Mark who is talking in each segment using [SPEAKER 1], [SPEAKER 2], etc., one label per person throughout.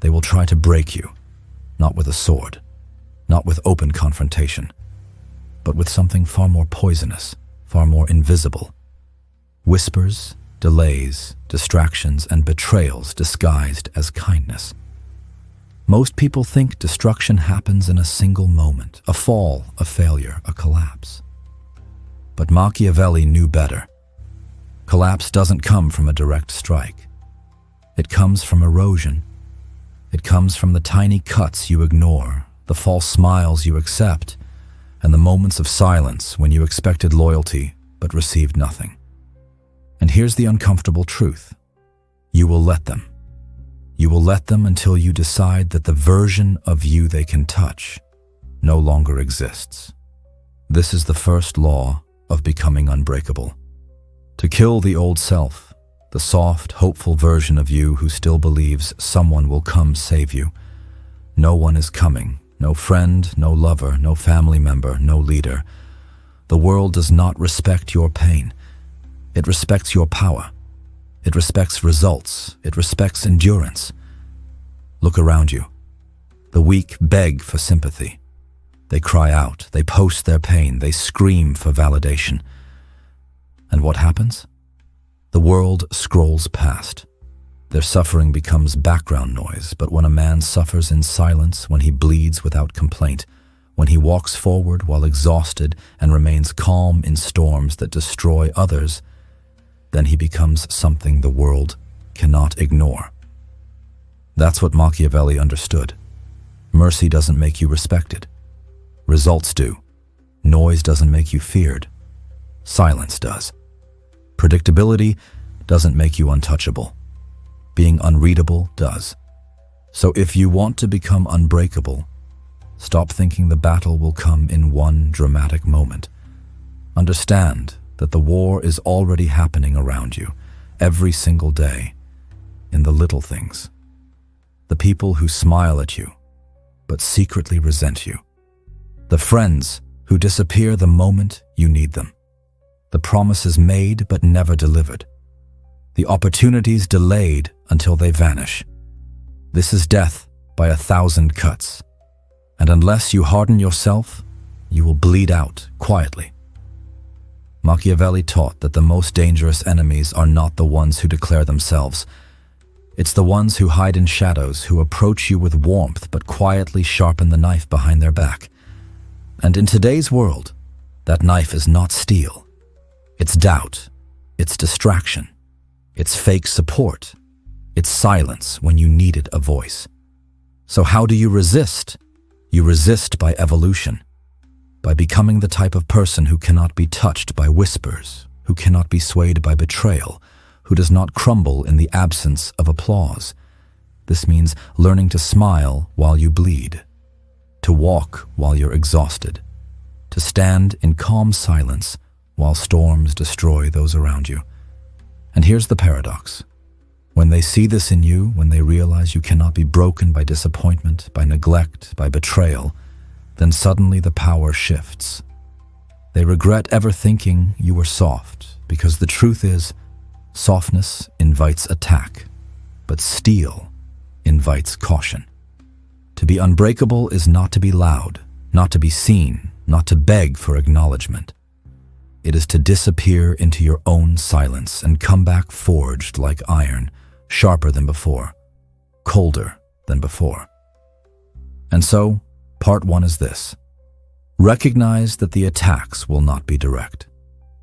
[SPEAKER 1] They will try to break you, not with a sword, not with open confrontation, but with something far more poisonous, far more invisible. Whispers, delays, distractions, and betrayals disguised as kindness. Most people think destruction happens in a single moment, a fall, a failure, a collapse. But Machiavelli knew better. Collapse doesn't come from a direct strike. It comes from erosion. It comes from the tiny cuts you ignore, the false smiles you accept, and the moments of silence when you expected loyalty but received nothing. And here's the uncomfortable truth. You will let them. You will let them until you decide that the version of you they can touch no longer exists. This is the first law of becoming unbreakable. To kill the old self, the soft, hopeful version of you who still believes someone will come save you. No one is coming. No friend, no lover, no family member, no leader. The world does not respect your pain. It respects your power. It respects results. It respects endurance. Look around you. The weak beg for sympathy. They cry out. They post their pain. They scream for validation. And what happens? The world scrolls past. Their suffering becomes background noise, but when a man suffers in silence, when he bleeds without complaint, when he walks forward while exhausted and remains calm in storms that destroy others, then he becomes something the world cannot ignore. That's what Machiavelli understood. Mercy doesn't make you respected. Results do. Noise doesn't make you feared. Silence does. Predictability doesn't make you untouchable. Being unreadable does. So if you want to become unbreakable, stop thinking the battle will come in one dramatic moment. Understand that the war is already happening around you, every single day, in the little things. The people who smile at you, but secretly resent you. The friends who disappear the moment you need them. The promises made but never delivered. The opportunities delayed until they vanish. This is death by 1,000 cuts. And unless you harden yourself, you will bleed out quietly. Machiavelli taught that the most dangerous enemies are not the ones who declare themselves. It's the ones who hide in shadows, who approach you with warmth but quietly sharpen the knife behind their back. And in today's world, that knife is not steel. It's doubt. It's distraction. It's fake support. It's silence when you needed a voice. So how do you resist? You resist by evolution, by becoming the type of person who cannot be touched by whispers, who cannot be swayed by betrayal, who does not crumble in the absence of applause. This means learning to smile while you bleed, to walk while you're exhausted, to stand in calm silence while storms destroy those around you. And here's the paradox. When they see this in you, when they realize you cannot be broken by disappointment, by neglect, by betrayal, then suddenly the power shifts. They regret ever thinking you were soft, because the truth is, softness invites attack, but steel invites caution. To be unbreakable is not to be loud, not to be seen, not to beg for acknowledgement. It is to disappear into your own silence and come back forged like iron, sharper than before, colder than before. And so, part one is this. Recognize that the attacks will not be direct.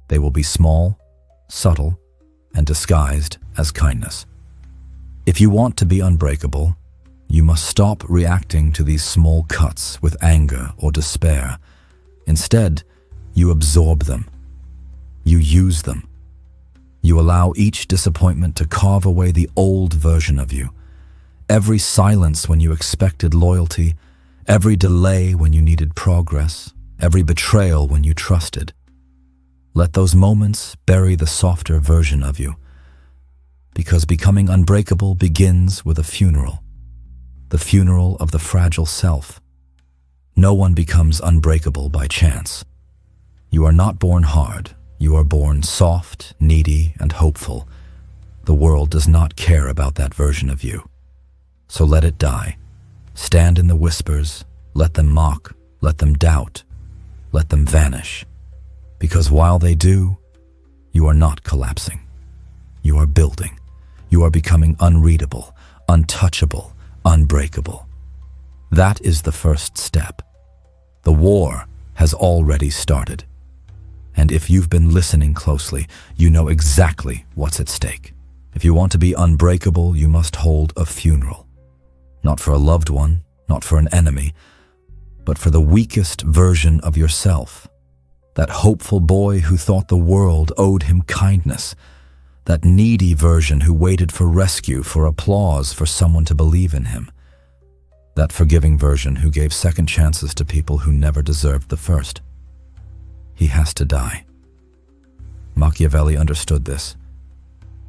[SPEAKER 1] They will be small, subtle, and disguised as kindness. If you want to be unbreakable, you must stop reacting to these small cuts with anger or despair. Instead, you absorb them. You use them. You allow each disappointment to carve away the old version of you. Every silence when you expected loyalty, every delay when you needed progress, every betrayal when you trusted. Let those moments bury the softer version of you. Because becoming unbreakable begins with a funeral. The funeral of the fragile self. No one becomes unbreakable by chance. You are not born hard. You are born soft, needy, and hopeful. The world does not care about that version of you. So let it die. Stand in the whispers, let them mock, let them doubt, let them vanish. Because while they do, you are not collapsing. You are building. You are becoming unreadable, untouchable, unbreakable. That is the first step. The war has already started. And if you've been listening closely, you know exactly what's at stake. If you want to be unbreakable, you must hold a funeral. Not for a loved one, not for an enemy, but for the weakest version of yourself. That hopeful boy who thought the world owed him kindness. That needy version who waited for rescue, for applause, for someone to believe in him. That forgiving version who gave second chances to people who never deserved the first. He has to die. Machiavelli understood this.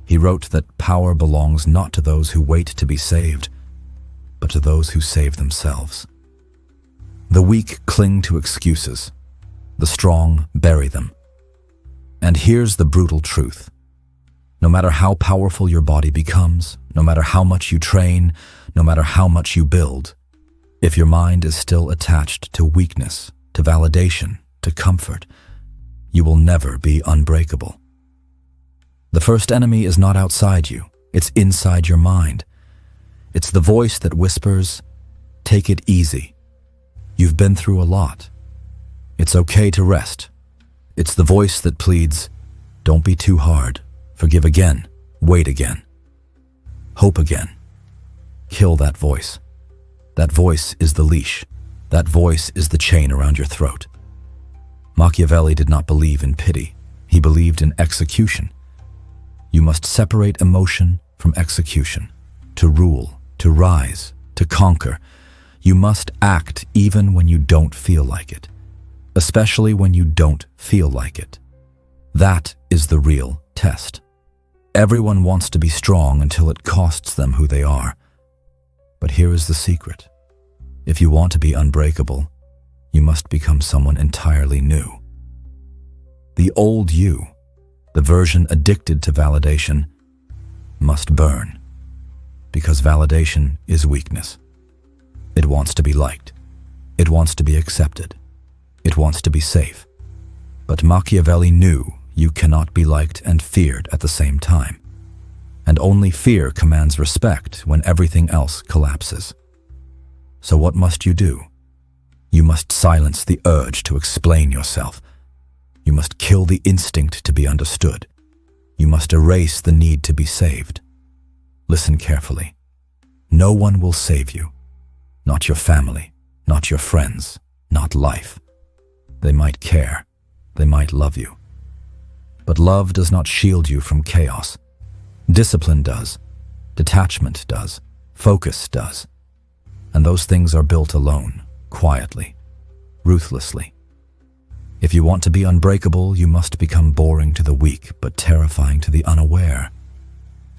[SPEAKER 1] He wrote that power belongs not to those who wait to be saved, but to those who save themselves. The weak cling to excuses. The strong bury them. And here's the brutal truth. No matter how powerful your body becomes, no matter how much you train, no matter how much you build, if your mind is still attached to weakness, to validation, to comfort, you will never be unbreakable. The first enemy is not outside you, it's inside your mind. It's the voice that whispers, "Take it easy. You've been through a lot. It's okay to rest." It's the voice that pleads, "Don't be too hard. Forgive again. Wait again. Hope again." Kill that voice. That voice is the leash. That voice is the chain around your throat. Machiavelli did not believe in pity. He believed in execution. You must separate emotion from execution. To rule, to rise, to conquer, you must act even when you don't feel like it, especially when you don't feel like it. That is the real test. Everyone wants to be strong until it costs them who they are. But here is the secret. If you want to be unbreakable, you must become someone entirely new. The old you, the version addicted to validation, must burn. Because validation is weakness. It wants to be liked. It wants to be accepted. It wants to be safe. But Machiavelli knew you cannot be liked and feared at the same time. And only fear commands respect when everything else collapses. So what must you do? You must silence the urge to explain yourself. You must kill the instinct to be understood. You must erase the need to be saved. Listen carefully. No one will save you. Not your family, not your friends, not life. They might care. They might love you. But love does not shield you from chaos. Discipline does. Detachment does. Focus does. And those things are built alone, quietly, ruthlessly. If you want to be unbreakable, you must become boring to the weak, but terrifying to the unaware.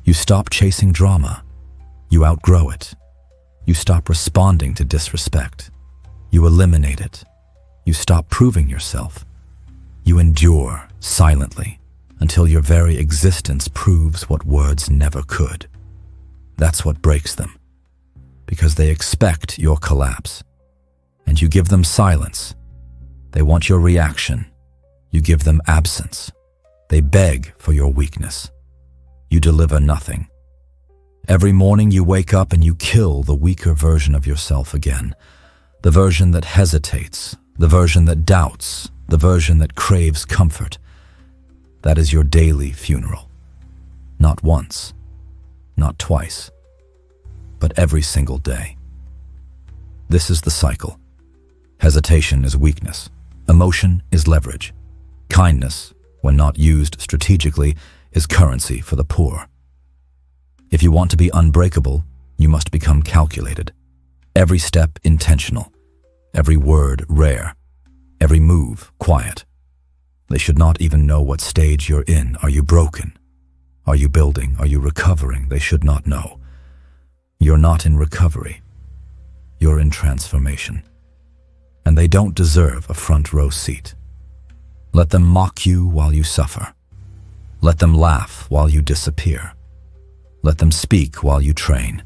[SPEAKER 1] You stop chasing drama. You outgrow it. You stop responding to disrespect. You eliminate it. You stop proving yourself. You endure silently until your very existence proves what words never could. That's what breaks them, because they expect your collapse. And you give them silence. They want your reaction. You give them absence. They beg for your weakness. You deliver nothing. Every morning you wake up and you kill the weaker version of yourself again. The version that hesitates, the version that doubts, the version that craves comfort. That is your daily funeral. Not once, not twice, but every single day. This is the cycle. Hesitation is weakness. Emotion is leverage. Kindness, when not used strategically, is currency for the poor. If you want to be unbreakable, you must become calculated. Every step intentional. Every word rare. Every move quiet. They should not even know what stage you're in. Are you broken? Are you building? Are you recovering? They should not know. You're not in recovery. You're in transformation. And they don't deserve a front row seat. Let them mock you while you suffer. Let them laugh while you disappear. Let them speak while you train.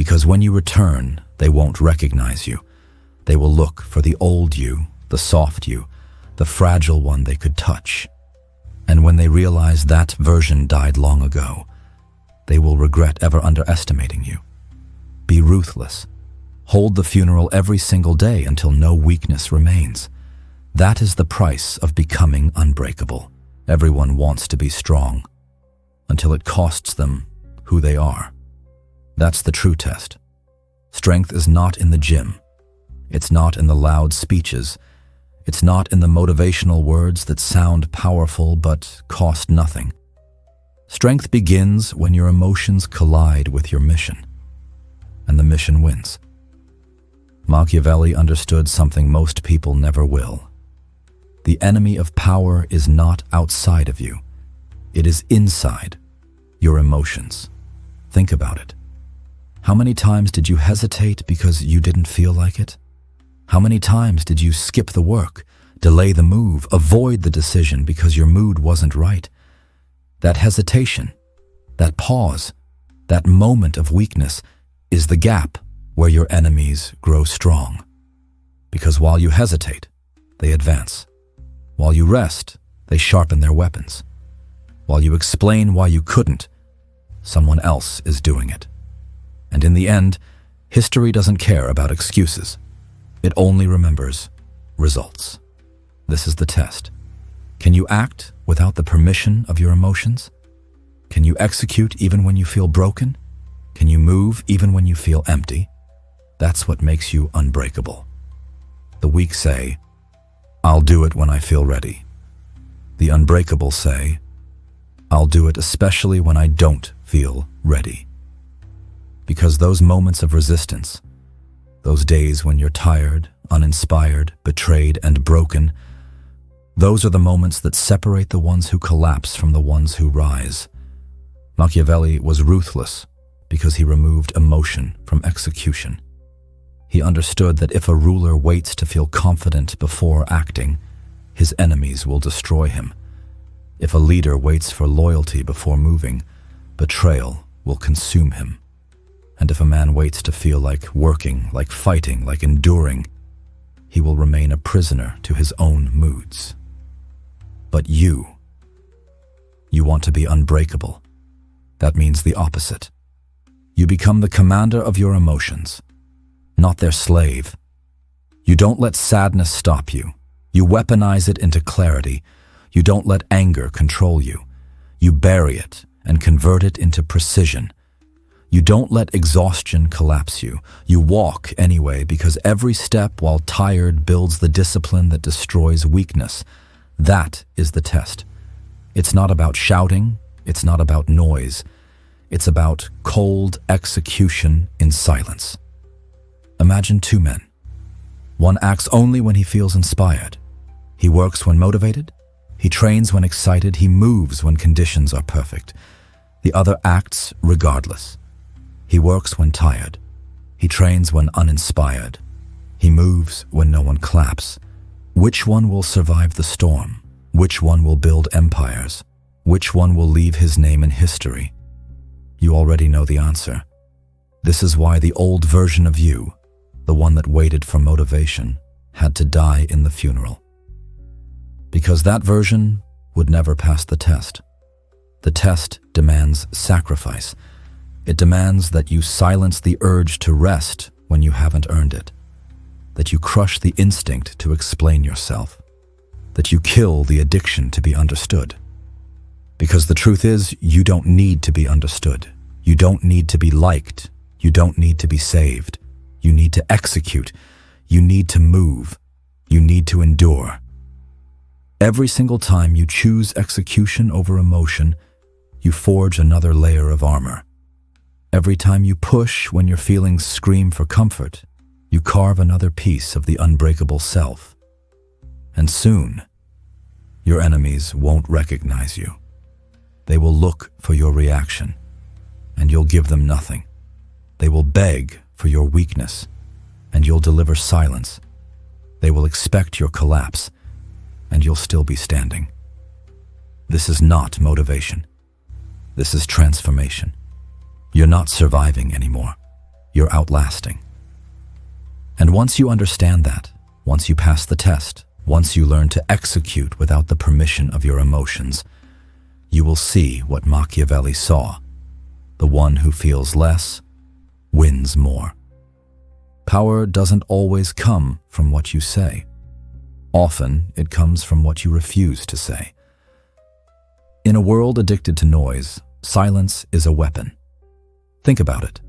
[SPEAKER 1] Because when you return, they won't recognize you. They will look for the old you, the soft you, the fragile one they could touch. And when they realize that version died long ago, they will regret ever underestimating you. Be ruthless. Hold the funeral every single day until no weakness remains. That is the price of becoming unbreakable. Everyone wants to be strong, until it costs them who they are. That's the true test. Strength is not in the gym. It's not in the loud speeches. It's not in the motivational words that sound powerful but cost nothing. Strength begins when your emotions collide with your mission, and the mission wins. Machiavelli understood something most people never will. The enemy of power is not outside of you. It is inside your emotions. Think about it. How many times did you hesitate because you didn't feel like it? How many times did you skip the work, delay the move, avoid the decision because your mood wasn't right? That hesitation, that pause, that moment of weakness is the gap where your enemies grow strong. Because while you hesitate, they advance. While you rest, they sharpen their weapons. While you explain why you couldn't, someone else is doing it. And in the end, history doesn't care about excuses. It only remembers results. This is the test. Can you act without the permission of your emotions? Can you execute even when you feel broken? Can you move even when you feel empty? That's what makes you unbreakable. The weak say, "I'll do it when I feel ready." The unbreakable say, "I'll do it especially when I don't feel ready." Because those moments of resistance, those days when you're tired, uninspired, betrayed, and broken, those are the moments that separate the ones who collapse from the ones who rise. Machiavelli was ruthless because he removed emotion from execution. He understood that if a ruler waits to feel confident before acting, his enemies will destroy him. If a leader waits for loyalty before moving, betrayal will consume him. And if a man waits to feel like working, like fighting, like enduring, he will remain a prisoner to his own moods. But you want to be unbreakable. That means the opposite. You become the commander of your emotions, not their slave. You don't let sadness stop you. You weaponize it into clarity. You don't let anger control you. You bury it and convert it into precision. You don't let exhaustion collapse you. You walk anyway because every step while tired builds the discipline that destroys weakness. That is the test. It's not about shouting. It's not about noise. It's about cold execution in silence. Imagine two men. One acts only when he feels inspired. He works when motivated. He trains when excited. He moves when conditions are perfect. The other acts regardless. He works when tired. He trains when uninspired. He moves when no one claps. Which one will survive the storm? Which one will build empires? Which one will leave his name in history? You already know the answer. This is why the old version of you, the one that waited for motivation, had to die in the funeral. Because that version would never pass the test. The test demands sacrifice. It demands that you silence the urge to rest when you haven't earned it, that you crush the instinct to explain yourself, that you kill the addiction to be understood. Because the truth is, you don't need to be understood. You don't need to be liked. You don't need to be saved. You need to execute. You need to move. You need to endure. Every single time you choose execution over emotion, you forge another layer of armor. Every time you push when your feelings scream for comfort, you carve another piece of the unbreakable self. And soon, your enemies won't recognize you. They will look for your reaction, and you'll give them nothing. They will beg for your weakness, and you'll deliver silence. They will expect your collapse, and you'll still be standing. This is not motivation. This is transformation. You're not surviving anymore. you're outlasting. And once you understand that, once you pass the test, once you learn to execute without the permission of your emotions, you will see what Machiavelli saw. The one who feels less wins more. Power doesn't always come from what you say. Often, it comes from what you refuse to say. In a world addicted to noise, silence is a weapon. Think about it.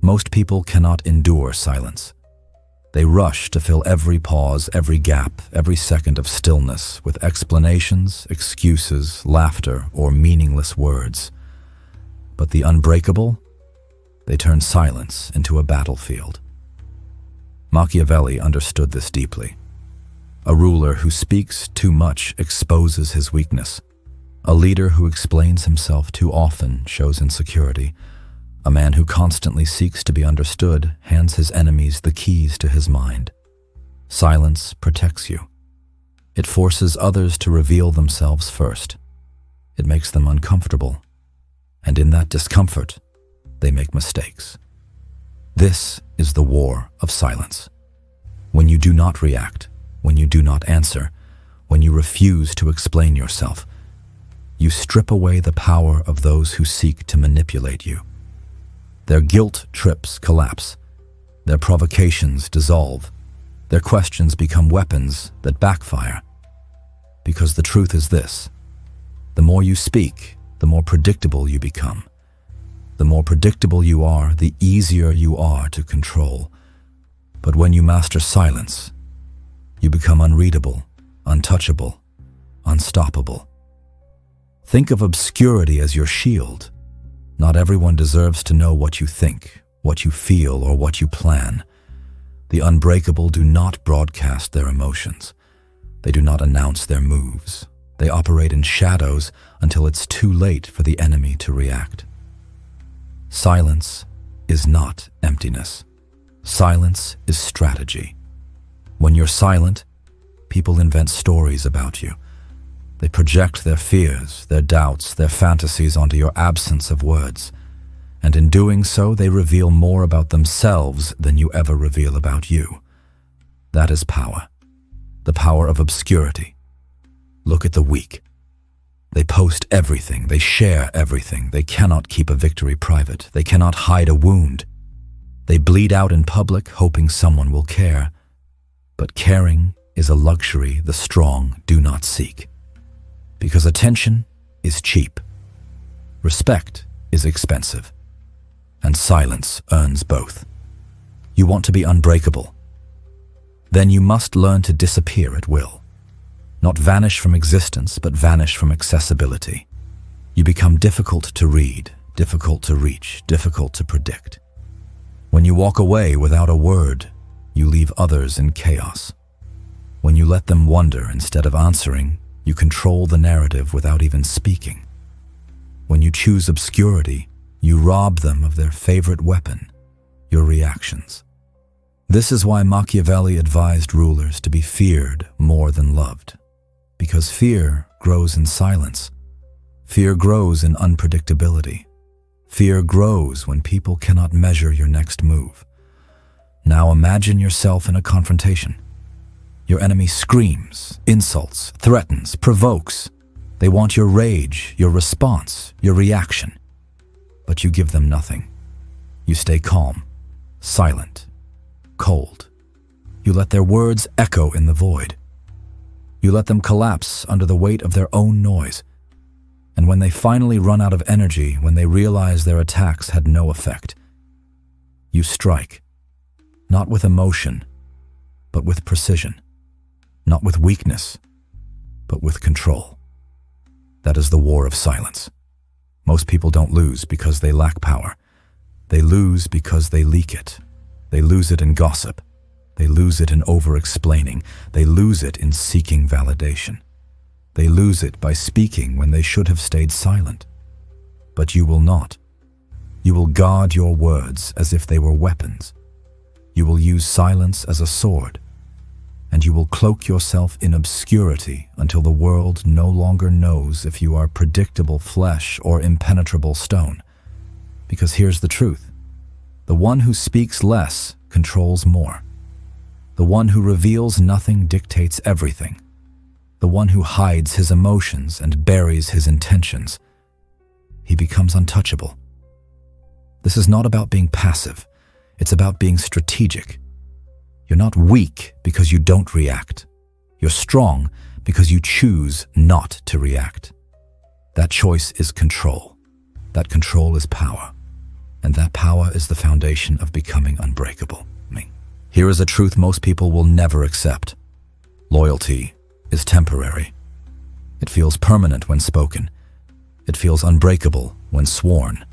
[SPEAKER 1] Most people cannot endure silence. They rush to fill every pause, every gap, every second of stillness with explanations, excuses, laughter, or meaningless words. But the unbreakable, they turn silence into a battlefield. Machiavelli understood this deeply. A ruler who speaks too much exposes his weakness. A leader who explains himself too often shows insecurity. A man who constantly seeks to be understood hands his enemies the keys to his mind. Silence protects you. It forces others to reveal themselves first. It makes them uncomfortable. And in that discomfort, they make mistakes. This is the war of silence. When you do not react, when you do not answer, when you refuse to explain yourself, you strip away the power of those who seek to manipulate you. Their guilt trips collapse. Their provocations dissolve. Their questions become weapons that backfire. Because the truth is this: the more you speak, the more predictable you become. The more predictable you are, the easier you are to control. But when you master silence, you become unreadable, untouchable, unstoppable. Think of obscurity as your shield. Not everyone deserves to know what you think, what you feel, or what you plan. The unbreakable do not broadcast their emotions. They do not announce their moves. They operate in shadows until it's too late for the enemy to react. Silence is not emptiness. Silence is strategy. When you're silent, people invent stories about you. They project their fears, their doubts, their fantasies onto your absence of words. And in doing so, they reveal more about themselves than you ever reveal about you. That is power. The power of obscurity. Look at the weak. They post everything. They share everything. They cannot keep a victory private. They cannot hide a wound. They bleed out in public, hoping someone will care. But caring is a luxury the strong do not seek. Because attention is cheap. Respect is expensive. And silence earns both. You want to be unbreakable? Then you must learn to disappear at will. Not vanish from existence, but vanish from accessibility. You become difficult to read, difficult to reach, difficult to predict. When you walk away without a word, you leave others in chaos. When you let them wonder instead of answering, you control the narrative without even speaking. When you choose obscurity, you rob them of their favorite weapon, your reactions. This is why Machiavelli advised rulers to be feared more than loved. Because fear grows in silence. Fear grows in unpredictability. Fear grows when people cannot measure your next move. Now imagine yourself in a confrontation. Your enemy screams, insults, threatens, provokes. They want your rage, your response, your reaction. But you give them nothing. You stay calm, silent, cold. You let their words echo in the void. You let them collapse under the weight of their own noise. And when they finally run out of energy, when they realize their attacks had no effect, you strike, not with emotion, but with precision. Not with weakness, but with control. That is the war of silence. Most people don't lose because they lack power. They lose because they leak it. They lose it in gossip. They lose it in over-explaining. They lose it in seeking validation. They lose it by speaking when they should have stayed silent. But you will not. You will guard your words as if they were weapons. You will use silence as a sword. And you will cloak yourself in obscurity until the world no longer knows if you are predictable flesh or impenetrable stone. Because here's the truth. The one who speaks less controls more. The one who reveals nothing dictates everything. The one who hides his emotions and buries his intentions. He becomes untouchable. This is not about being passive. It's about being strategic. You're not weak because you don't react. You're strong because you choose not to react. That choice is control. That control is power. And that power is the foundation of becoming unbreakable. Here is a truth most people will never accept. Loyalty is temporary. It feels permanent when spoken. It feels unbreakable when sworn.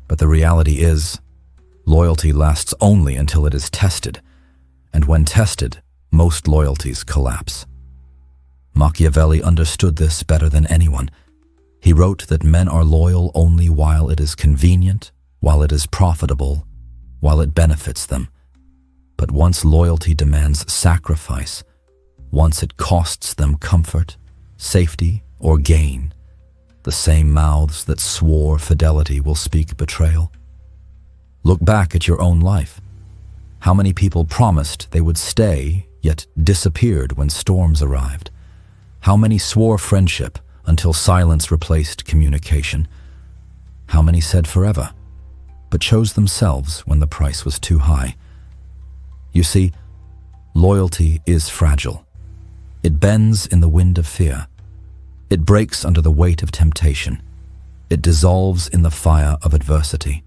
[SPEAKER 1] But the reality is, loyalty lasts only until it is tested. And when tested, most loyalties collapse. Machiavelli understood this better than anyone. He wrote that men are loyal only while it is convenient, while it is profitable, while it benefits them. But once loyalty demands sacrifice, once it costs them comfort, safety, or gain, the same mouths that swore fidelity will speak betrayal. Look back at your own life. How many people promised they would stay, yet disappeared when storms arrived? How many swore friendship until silence replaced communication? How many said forever, but chose themselves when the price was too high? You see, loyalty is fragile. It bends in the wind of fear. It breaks under the weight of temptation. It dissolves in the fire of adversity.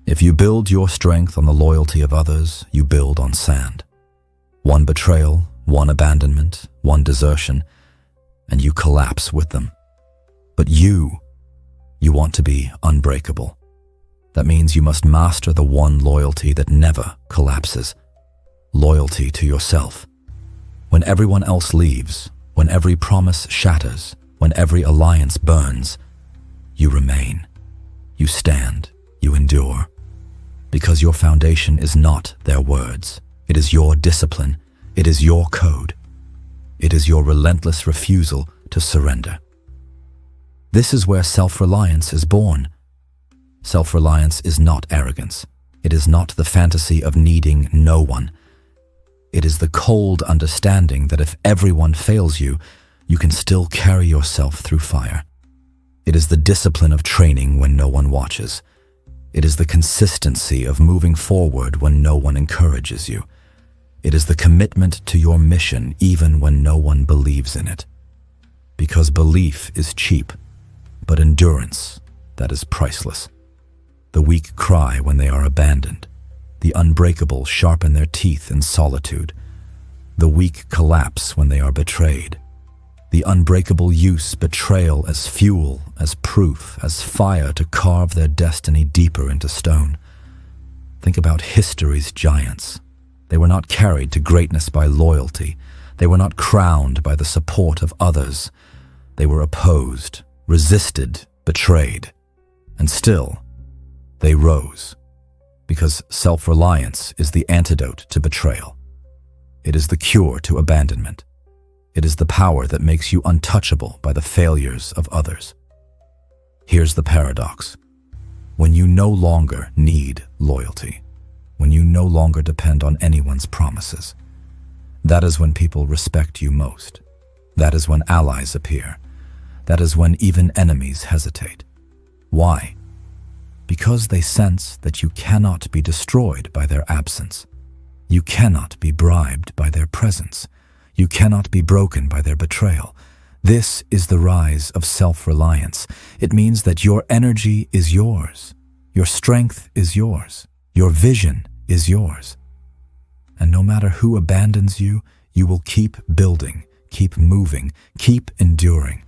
[SPEAKER 1] If you build your strength on the loyalty of others, you build on sand. One betrayal, one abandonment, one desertion, and you collapse with them. But you want to be unbreakable. That means you must master the one loyalty that never collapses. Loyalty to yourself. When everyone else leaves, when every promise shatters, when every alliance burns, you remain. You stand. You endure. Because your foundation is not their words. It is your discipline. It is your code. It is your relentless refusal to surrender. This is where self-reliance is born. Self-reliance is not arrogance. It is not the fantasy of needing no one. It is the cold understanding that if everyone fails you, you can still carry yourself through fire. It is the discipline of training when no one watches. It is the consistency of moving forward when no one encourages you. It is the commitment to your mission even when no one believes in it. Because belief is cheap, but endurance, that is priceless. The weak cry when they are abandoned. The unbreakable sharpen their teeth in solitude. The weak collapse when they are betrayed. The unbreakable use betrayal as fuel, as proof, as fire to carve their destiny deeper into stone. Think about history's giants. They were not carried to greatness by loyalty. They were not crowned by the support of others. They were opposed, resisted, betrayed. And still, they rose. Because self-reliance is the antidote to betrayal. It is the cure to abandonment. It is the power that makes you untouchable by the failures of others. Here's the paradox. When you no longer need loyalty, when you no longer depend on anyone's promises, that is when people respect you most. That is when allies appear. That is when even enemies hesitate. Why? Because they sense that you cannot be destroyed by their absence. You cannot be bribed by their presence. You cannot be broken by their betrayal. This is the rise of self-reliance. It means that your energy is yours. Your strength is yours. Your vision is yours. And no matter who abandons you, you will keep building, keep moving, keep enduring.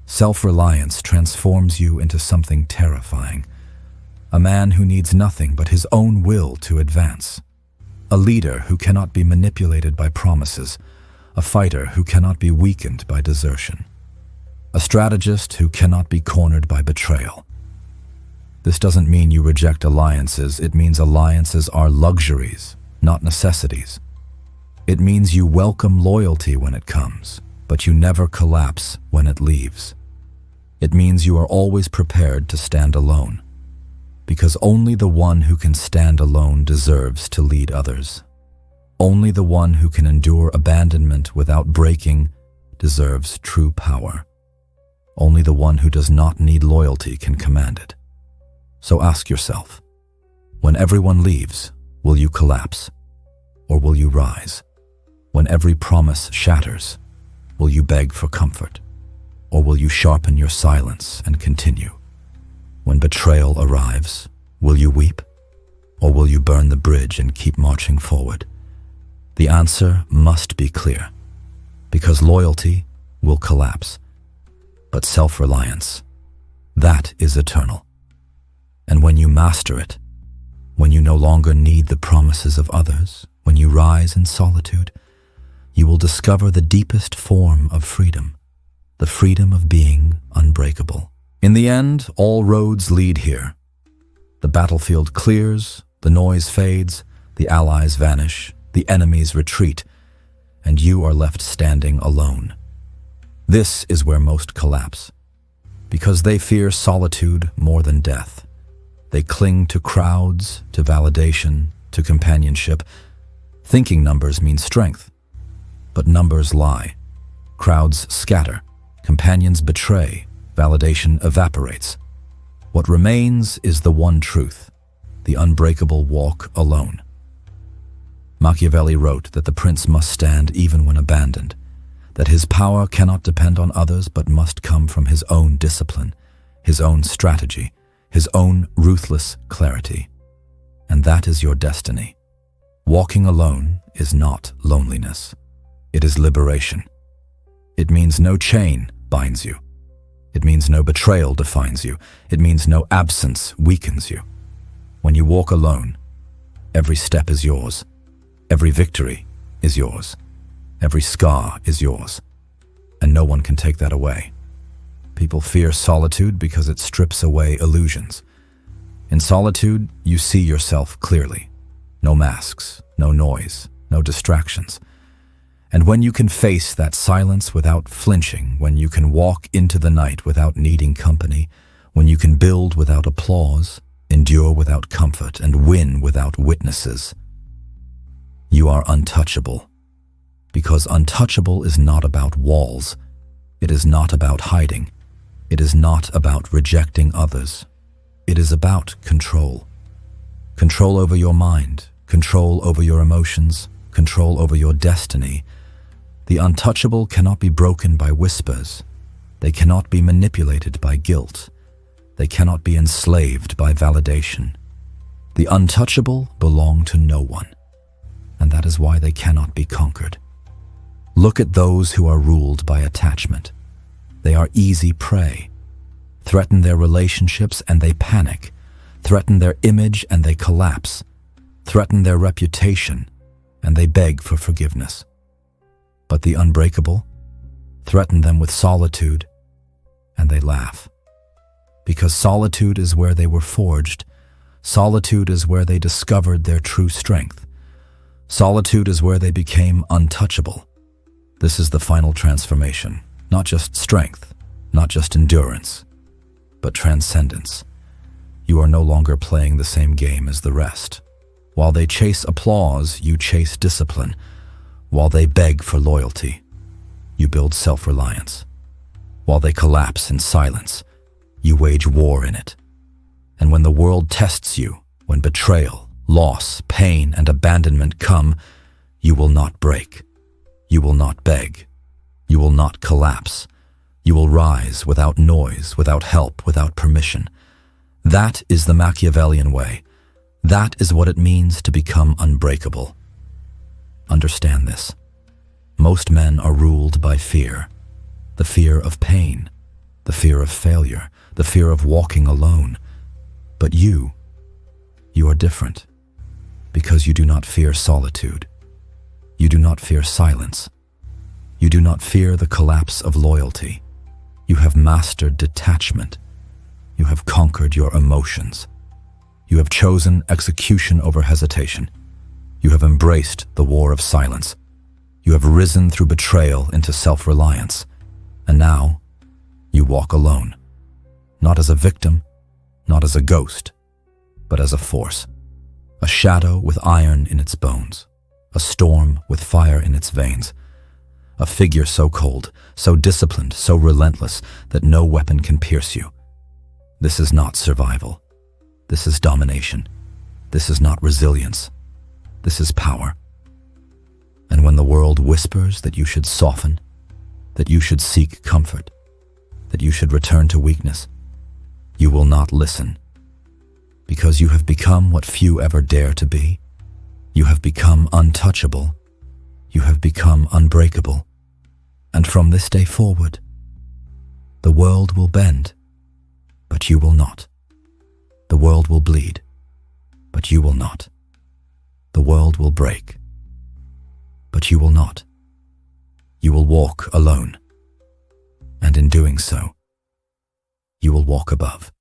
[SPEAKER 1] Self-reliance transforms you into something terrifying. A man who needs nothing but his own will to advance. A leader who cannot be manipulated by promises. A fighter who cannot be weakened by desertion. A strategist who cannot be cornered by betrayal. This doesn't mean you reject alliances. It means alliances are luxuries, not necessities. It means you welcome loyalty when it comes, but you never collapse when it leaves. It means you are always prepared to stand alone. because only the one who can stand alone deserves to lead others. Only the one who can endure abandonment without breaking deserves true power. Only the one who does not need loyalty can command it. So ask yourself, when everyone leaves, will you collapse, or will you rise? When every promise shatters, will you beg for comfort, or will you sharpen your silence and continue? When betrayal arrives, will you weep, or will you burn the bridge and keep marching forward? The answer must be clear, because loyalty will collapse, but self-reliance, that is eternal. And when you master it, when you no longer need the promises of others, when you rise in solitude, you will discover the deepest form of freedom, the freedom of being unbreakable. In the end, all roads lead here. The battlefield clears, the noise fades, the allies vanish, the enemies retreat, and you are left standing alone. This is where most collapse, because they fear solitude more than death. They cling to crowds, to validation, to companionship. Thinking numbers mean strength, but numbers lie. Crowds scatter, companions betray, validation evaporates. What remains is the one truth, the unbreakable walk alone. Machiavelli wrote that the prince must stand even when abandoned, that his power cannot depend on others but must come from his own discipline, his own strategy, his own ruthless clarity. And that is your destiny. Walking alone is not loneliness. It is liberation. It means no chain binds you. It means no betrayal defines you. It means no absence weakens you. When you walk alone, every step is yours. Every victory is yours. Every scar is yours. And no one can take that away. People fear solitude because it strips away illusions. In solitude, you see yourself clearly. No masks, no noise, no distractions. And when you can face that silence without flinching, when you can walk into the night without needing company, when you can build without applause, endure without comfort, and win without witnesses, you are untouchable. Because untouchable is not about walls. It is not about hiding. It is not about rejecting others. It is about control. Control over your mind, control over your emotions, control over your destiny. The untouchable cannot be broken by whispers. They cannot be manipulated by guilt. They cannot be enslaved by validation. The untouchable belong to no one, and that is why they cannot be conquered. Look at those who are ruled by attachment. They are easy prey. Threaten their relationships and they panic. Threaten their image and they collapse. Threaten their reputation and they beg for forgiveness. But the unbreakable, threaten them with solitude and they laugh. Because solitude is where they were forged. Solitude is where they discovered their true strength. Solitude is where they became untouchable. This is the final transformation. Not just strength, not just endurance, but transcendence. You are no longer playing the same game as the rest. While they chase applause, you chase discipline. While they beg for loyalty, you build self-reliance. While they collapse in silence, you wage war in it. And when the world tests you, when betrayal, loss, pain, and abandonment come, you will not break. You will not beg. You will not collapse. You will rise without noise, without help, without permission. That is the Machiavellian way. That is what it means to become unbreakable. Understand this. Most men are ruled by fear. The fear of pain, the fear of failure, the fear of walking alone. But you are different because you do not fear solitude. You do not fear silence. You do not fear the collapse of loyalty. You have mastered detachment. You have conquered your emotions. You have chosen execution over hesitation. You have embraced the war of silence. You have risen through betrayal into self-reliance. And now, you walk alone. Not as a victim, not as a ghost, but as a force, a shadow with iron in its bones, a storm with fire in its veins, a figure so cold, so disciplined, so relentless that no weapon can pierce you. This is not survival. This is domination. This is not resilience. This is power. And when the world whispers that you should soften, that you should seek comfort, that you should return to weakness, you will not listen. Because you have become what few ever dare to be. You have become untouchable. You have become unbreakable. And from this day forward, the world will bend, but you will not. The world will bleed, but you will not. The world will break, but you will not. You will walk alone, and in doing so, you will walk above.